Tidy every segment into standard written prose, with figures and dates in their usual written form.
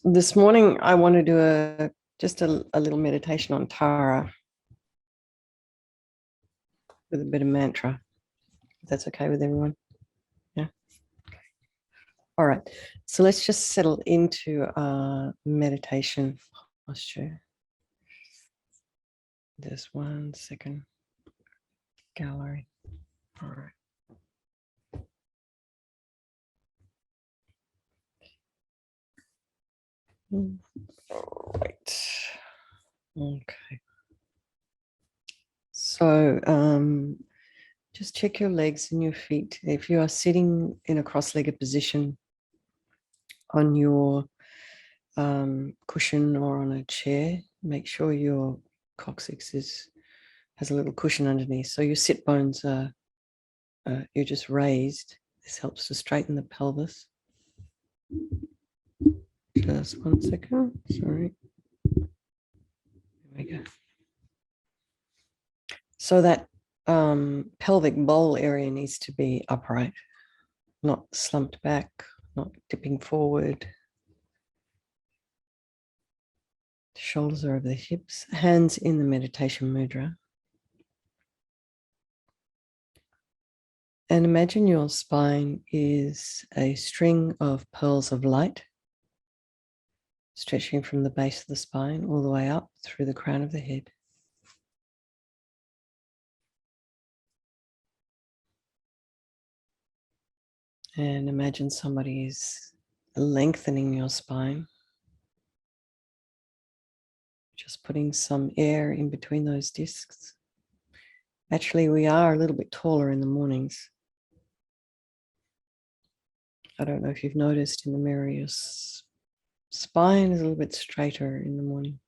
This morning I want to do just a little meditation on Tara with a bit of mantra. If that's okay with everyone. Yeah. All right. So let's just settle into a meditation posture. Just 1 second. Gallery. All right. All right. Okay. So just check your legs and your feet. If you are sitting in a cross-legged position on your cushion or on a chair, make sure your coccyx has a little cushion underneath. So your sit bones are you're just raised. This helps to straighten the pelvis. Just 1 second. Sorry. There we go. So that pelvic bowl area needs to be upright, not slumped back, not dipping forward. Shoulders are over the hips, hands in the Meditation Mudra. And imagine your spine is a string of pearls of light, stretching from the base of the spine all the way up through the crown of the head. And imagine somebody is lengthening your spine, just putting some air in between those discs. Actually, we are a little bit taller in the mornings. I don't know if you've noticed in the mirror, your spine is a little bit straighter in the morning.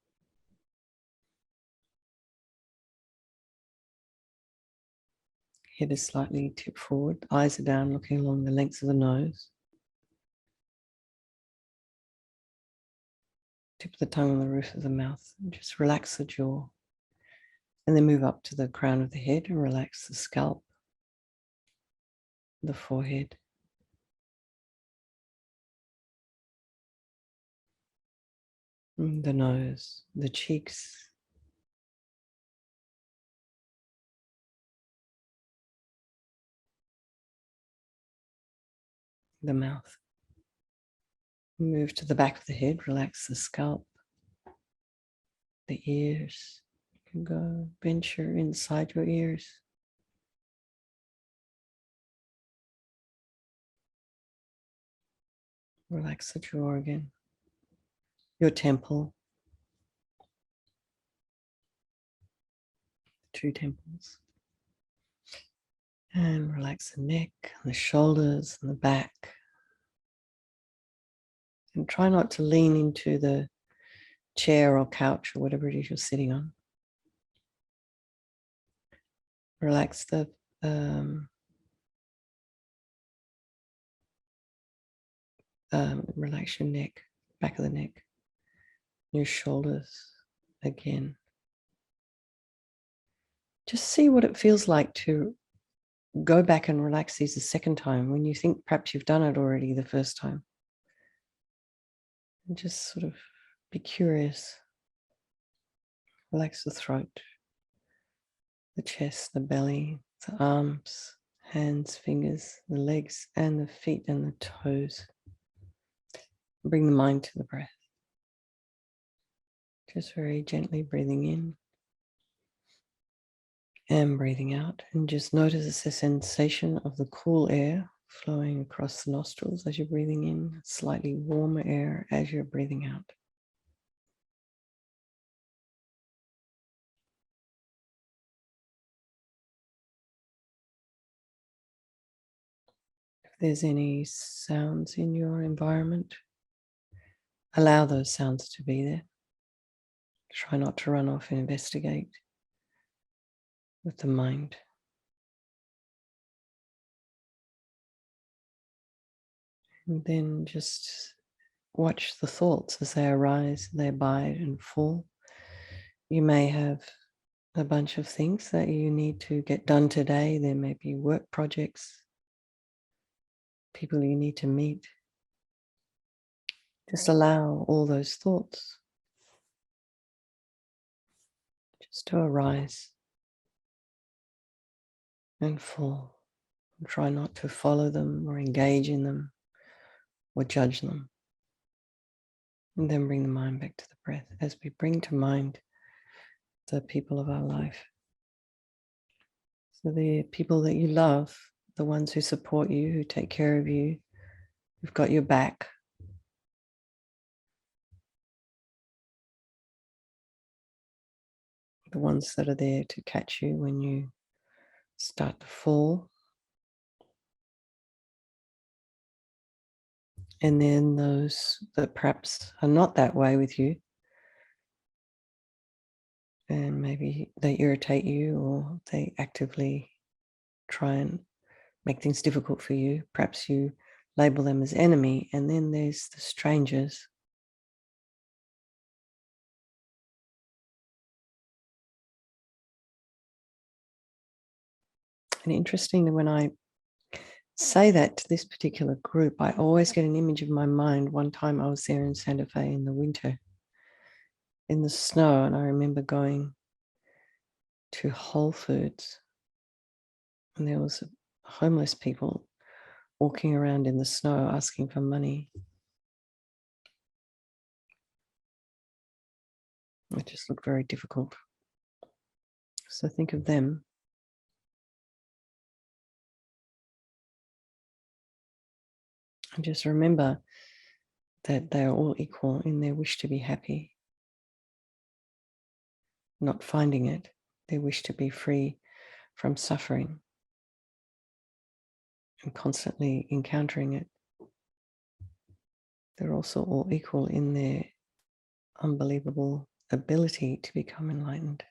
Head is slightly tipped forward, eyes are down, looking along the length of the nose. Tip of the tongue on the roof of the mouth, and just relax the jaw. And then move up to the crown of the head and relax the scalp, the forehead. The nose, the cheeks, the mouth. Move to the back of the head, relax the scalp, the ears. You can go venture inside your ears. Relax the jaw again. Your temple, 2 temples. And relax the neck, the shoulders, and the back. And try not to lean into the chair or couch or whatever it is you're sitting on. Relax the relax your neck, back of the neck, your shoulders again. Just see what it feels like to go back and relax these a second time when you think perhaps you've done it already the first time. And just sort of be curious. Relax the throat, the chest, the belly, the arms, hands, fingers, the legs, and the feet and the toes. Bring the mind to the breath. Just very gently breathing in and breathing out. And just notice the sensation of the cool air flowing across the nostrils as you're breathing in, slightly warmer air as you're breathing out. If there's any sounds in your environment, allow those sounds to be there. Try not to run off and investigate with the mind. And then just watch the thoughts as they arise, they abide and fall. You may have a bunch of things that you need to get done today. There may be work projects, people you need to meet. Just allow all those thoughts just to arise and fall. And try not to follow them or engage in them or judge them. And then bring the mind back to the breath as we bring to mind the people of our life. So the people that you love, the ones who support you, who take care of you, who've got your back. The ones that are there to catch you when you start to fall. And then those that perhaps are not that way with you, and maybe they irritate you or they actively try and make things difficult for you. Perhaps you label them as enemy. And then there's the strangers. And interesting that when I say that to this particular group, I always get an image of my mind. One time I was there in Santa Fe in the winter, in the snow, and I remember going to Whole Foods, and there was homeless people walking around in the snow asking for money. It just looked very difficult. So think of them. And just remember that they are all equal in their wish to be happy, not finding it, their wish to be free from suffering and constantly encountering it. They're also all equal in their unbelievable ability to become enlightened.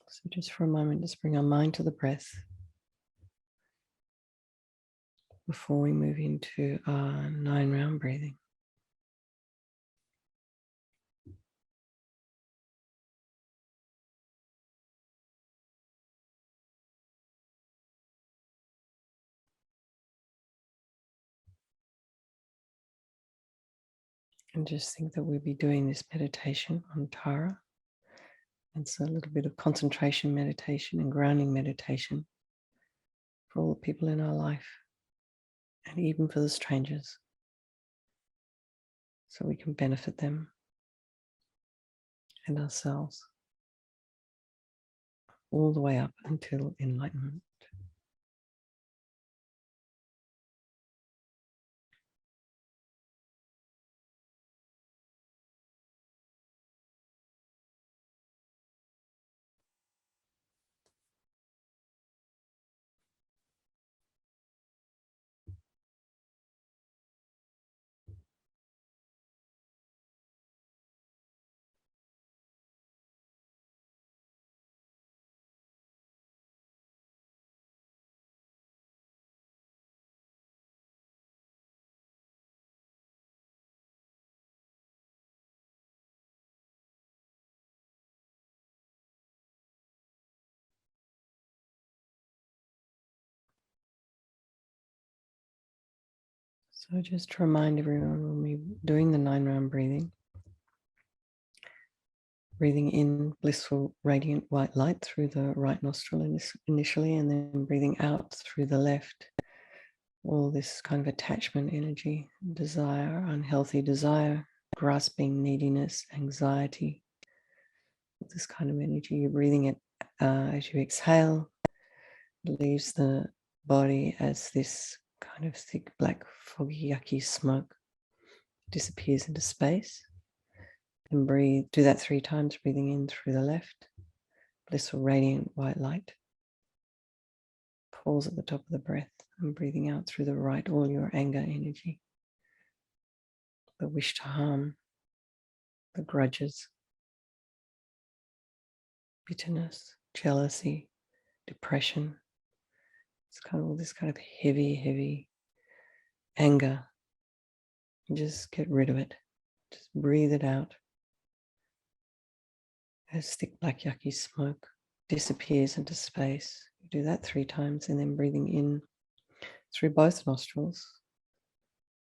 So just for a moment, just bring our mind to the breath before we move into our 9-round breathing. And just think that we'll be doing this meditation on Tara. It's a little bit of concentration meditation and grounding meditation for all the people in our life, and even for the strangers, so we can benefit them and ourselves all the way up until enlightenment. So just to remind everyone, when we're doing the 9-round breathing, breathing in blissful, radiant white light through the right nostril initially, and then breathing out through the left, all this kind of attachment energy, desire, unhealthy desire, grasping, neediness, anxiety, this kind of energy. You're breathing it as you exhale, it leaves the body as this kind of thick, black, foggy, yucky smoke, disappears into space. And breathe, do that 3 times, breathing in through the left, blissful, radiant white light. Pause at the top of the breath, and breathing out through the right, all your anger energy, the wish to harm, the grudges, bitterness, jealousy, depression. It's kind of all this kind of heavy anger. And just get rid of it. Just breathe it out as thick, black, yucky smoke disappears into space. You do that 3 times, and then breathing in through both nostrils,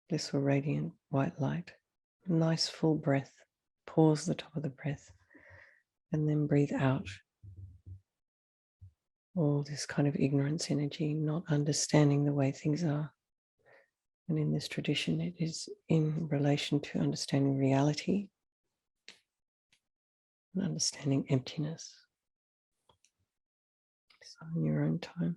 blissful, radiant white light. A nice full breath. Pause the top of the breath and then breathe out all this kind of ignorance energy, not understanding the way things are. And in this tradition, it is in relation to understanding reality and understanding emptiness. So in your own time.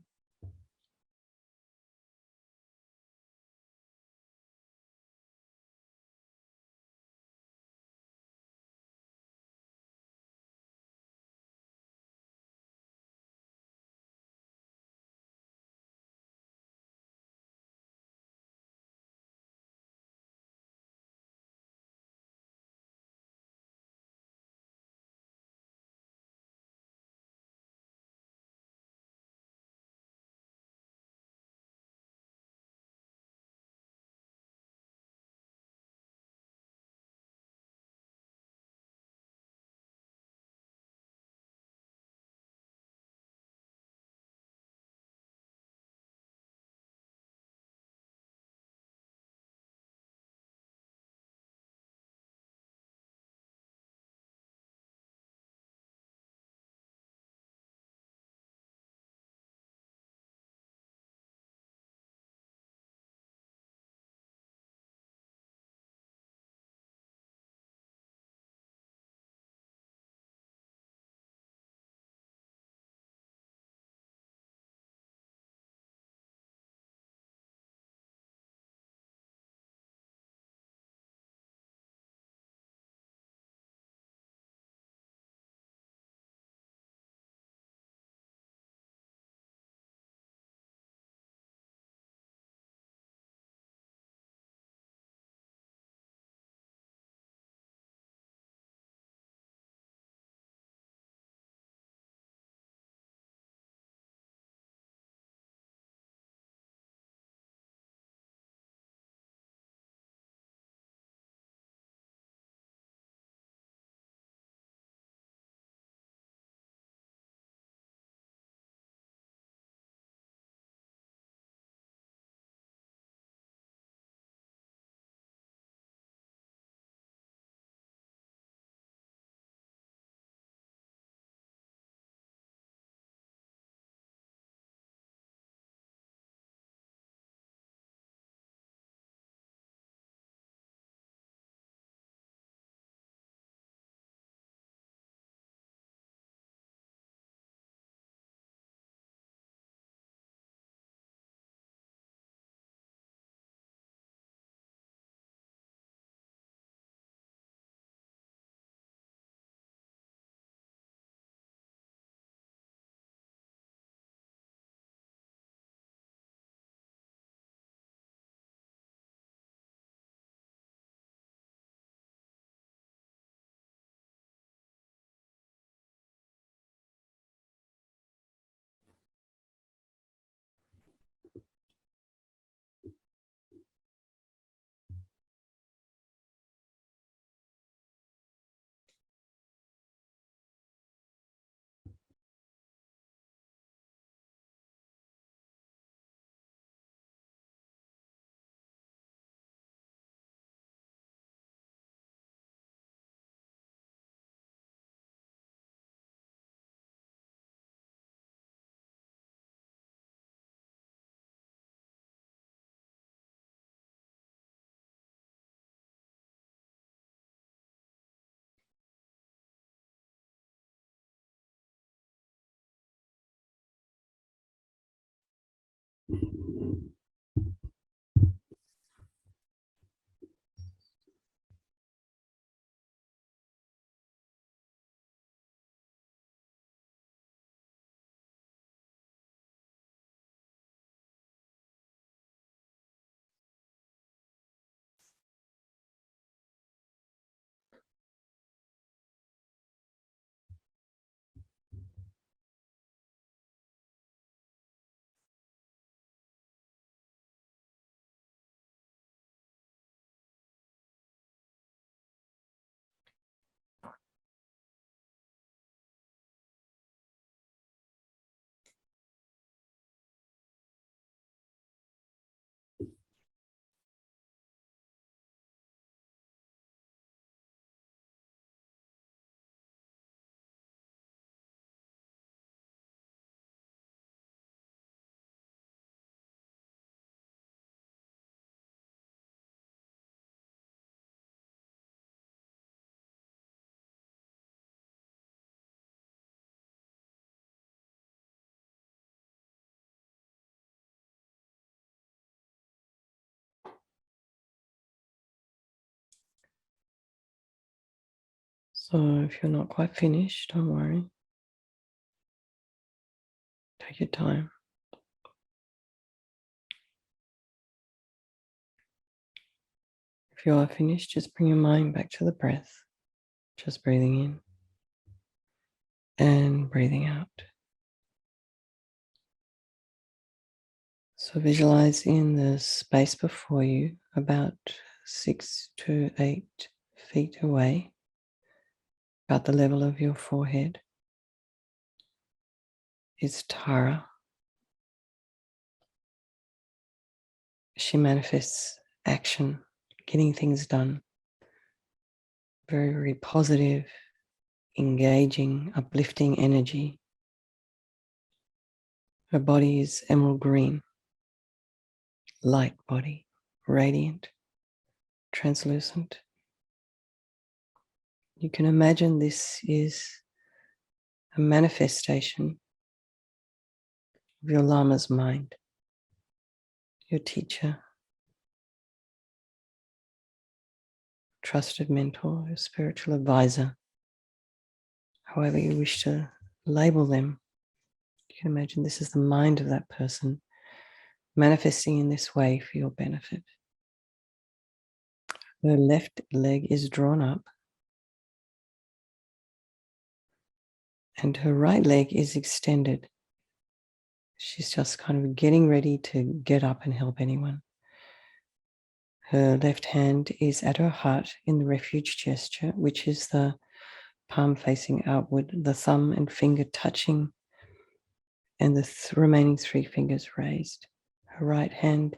So if you're not quite finished, don't worry. Take your time. If you are finished, just bring your mind back to the breath, just breathing in and breathing out. So visualize in the space before you, about 6 to 8 feet away, about the level of your forehead, is Tara. She manifests action, getting things done. Very, very positive, engaging, uplifting energy. Her body is emerald green, light body, radiant, translucent. You can imagine this is a manifestation of your Lama's mind, your teacher, trusted mentor, your spiritual advisor, however you wish to label them. You can imagine this is the mind of that person manifesting in this way for your benefit. Her left leg is drawn up and her right leg is extended. She's just kind of getting ready to get up and help anyone. Her left hand is at her heart in the refuge gesture, which is the palm facing outward, the thumb and finger touching, and the remaining 3 fingers raised. Her right hand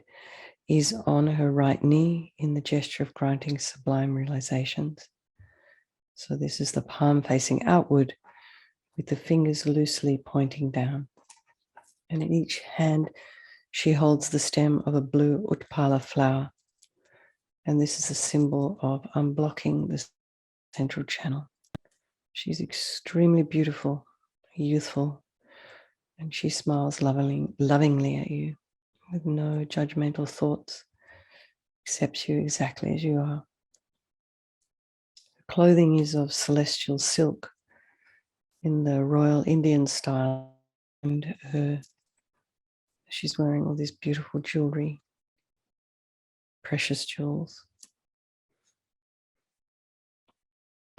is on her right knee in the gesture of granting sublime realizations. So this is the palm facing outward with the fingers loosely pointing down. And in each hand, she holds the stem of a blue Utpala flower. And this is a symbol of unblocking the central channel. She's extremely beautiful, youthful, and she smiles lovingly at you with no judgmental thoughts, accepts you exactly as you are. Her clothing is of celestial silk in the Royal Indian style, and she's wearing all this beautiful jewelry, precious jewels.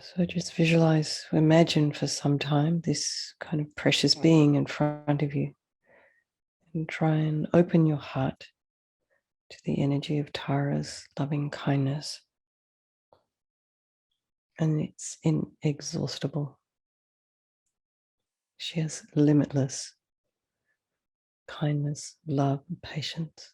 So just visualize, imagine for some time this kind of precious being in front of you, and try and open your heart to the energy of Tara's loving kindness. And it's inexhaustible. She has limitless kindness, love, and patience.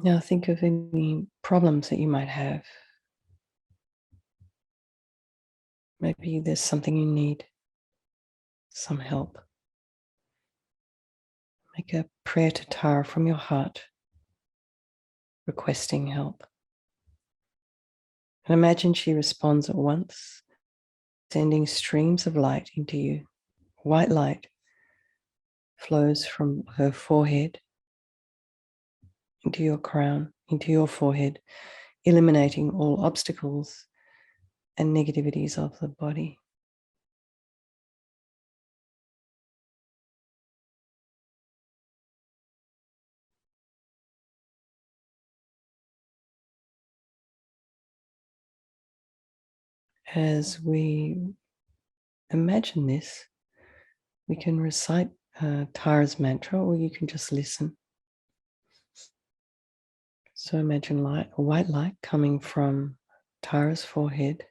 Now think of any problems that you might have. Maybe there's something you need, some help. Make a prayer to Tara from your heart, requesting help. And imagine she responds at once, sending streams of light into you. White light flows from her forehead into your crown, into your forehead, eliminating all obstacles and negativities of the body. As we imagine this, we can recite Tara's mantra, or you can just listen. So imagine white light coming from Tara's forehead,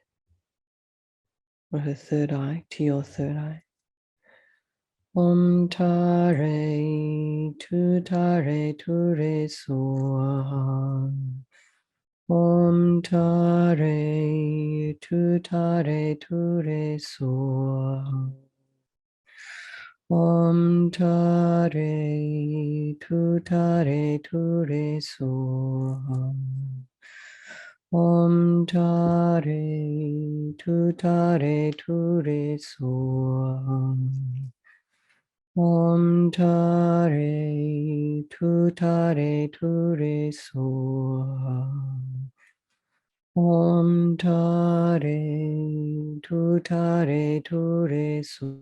or her third eye, to your third eye. Om Tare Ture Swaha. Om Tare Ture Swaha. Om tare ture so. Om tare ture so. Om tare ture so. Om tare ture so.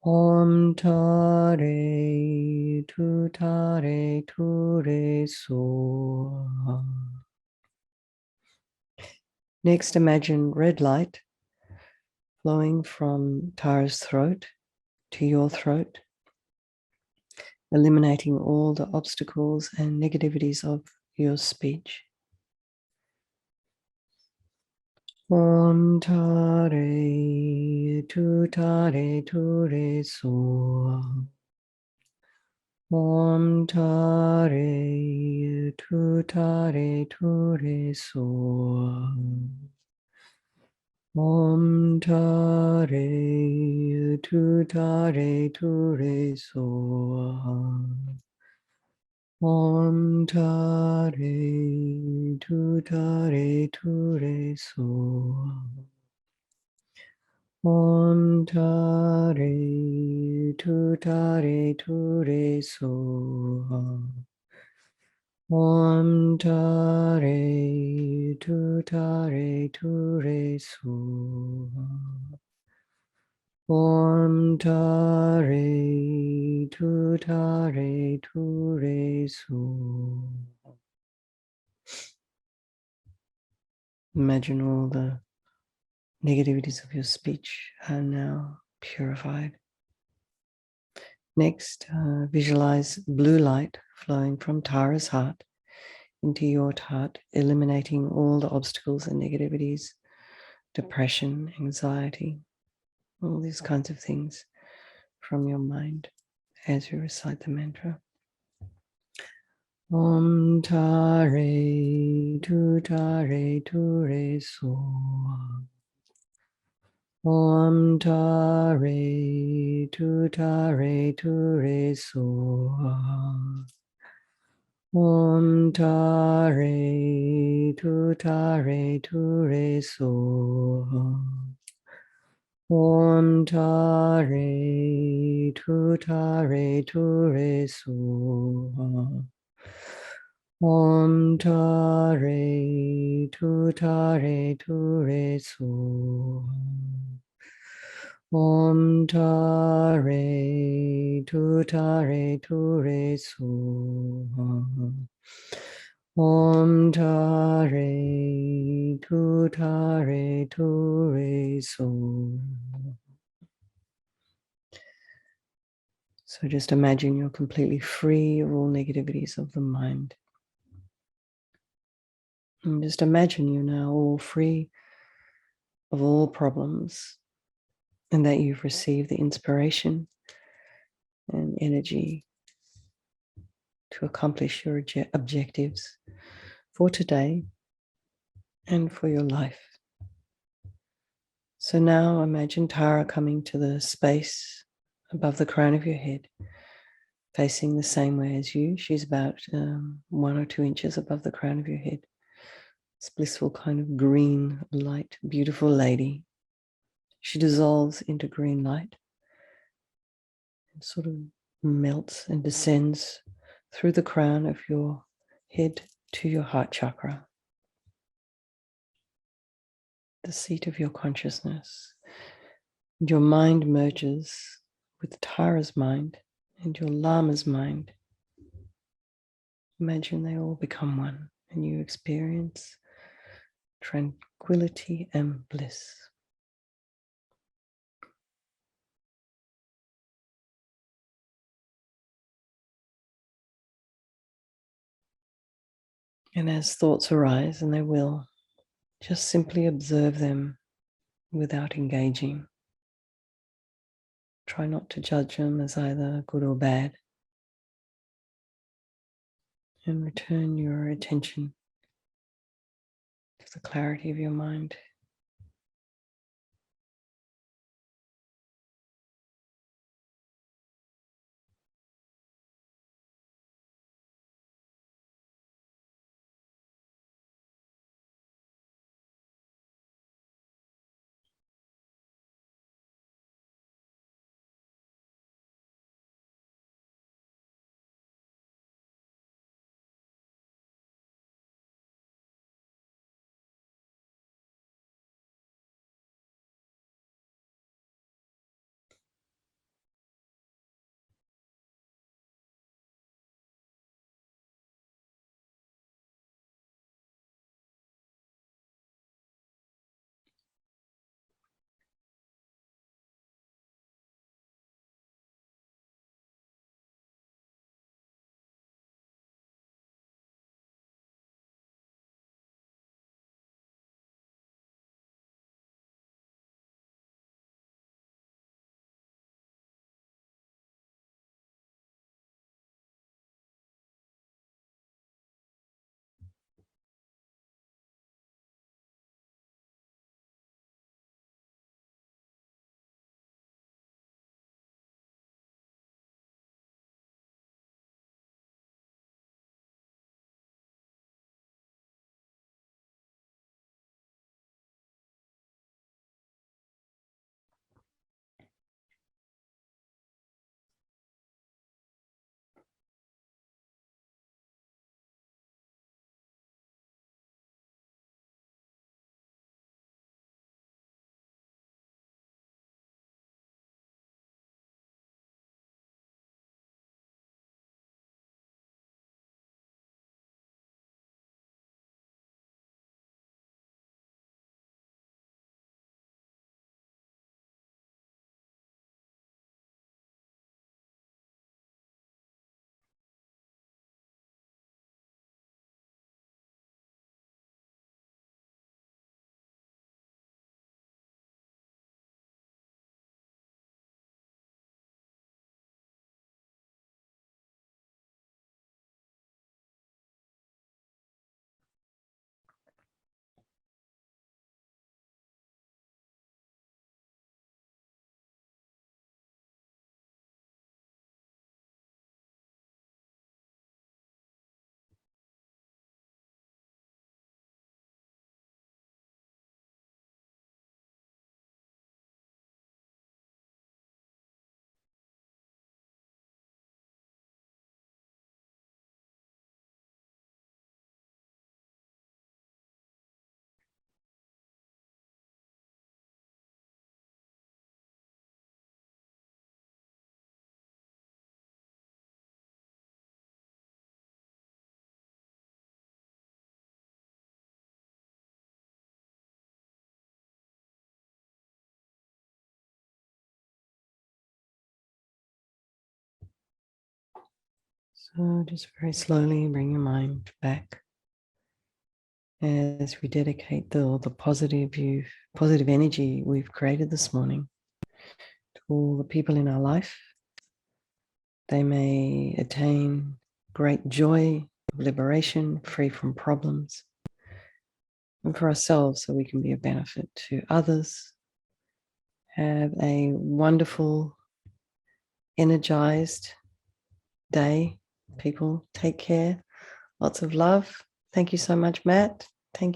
Om tare ture so. Next, imagine red light flowing from Tara's throat to your throat, eliminating all the obstacles and negativities of your speech. Om tare ture so. Om tare ture so. Om tare ture so. Om tare ture so. Om tare ture so. Om tare ture so. Om tare ture so. Imagine all the negativities of your speech are now purified. Next, visualize blue light flowing from Tara's heart into your heart, eliminating all the obstacles and negativities, depression, anxiety, all these kinds of things from your mind as you recite the mantra. Om tare ture so. Om tare ture so. Om tare ture so. Om tare ture so. Om tare ture so. Om tare ture so. Om tare ture so. So just imagine you're completely free of all negativities of the mind. And just imagine you're now all free of all problems and that you've received the inspiration and energy to accomplish your objectives for today and for your life. So now imagine Tara coming to the space above the crown of your head, facing the same way as you. She's about 1 or 2 inches above the crown of your head. This blissful kind of green light, beautiful lady. She dissolves into green light and sort of melts and descends through the crown of your head to your heart chakra, the seat of your consciousness. And your mind merges with Tara's mind and your Lama's mind. Imagine they all become one and you experience tranquility and bliss. And as thoughts arise, and they will, just simply observe them without engaging. Try not to judge them as either good or bad. And return your attention to the clarity of your mind. So just very slowly bring your mind back as we dedicate the positive energy we've created this morning to all the people in our life. They may attain great joy, liberation, free from problems, and for ourselves, so we can be a benefit to others. Have a wonderful, energized day. People, take care. Lots of love. Thank you so much, Matt.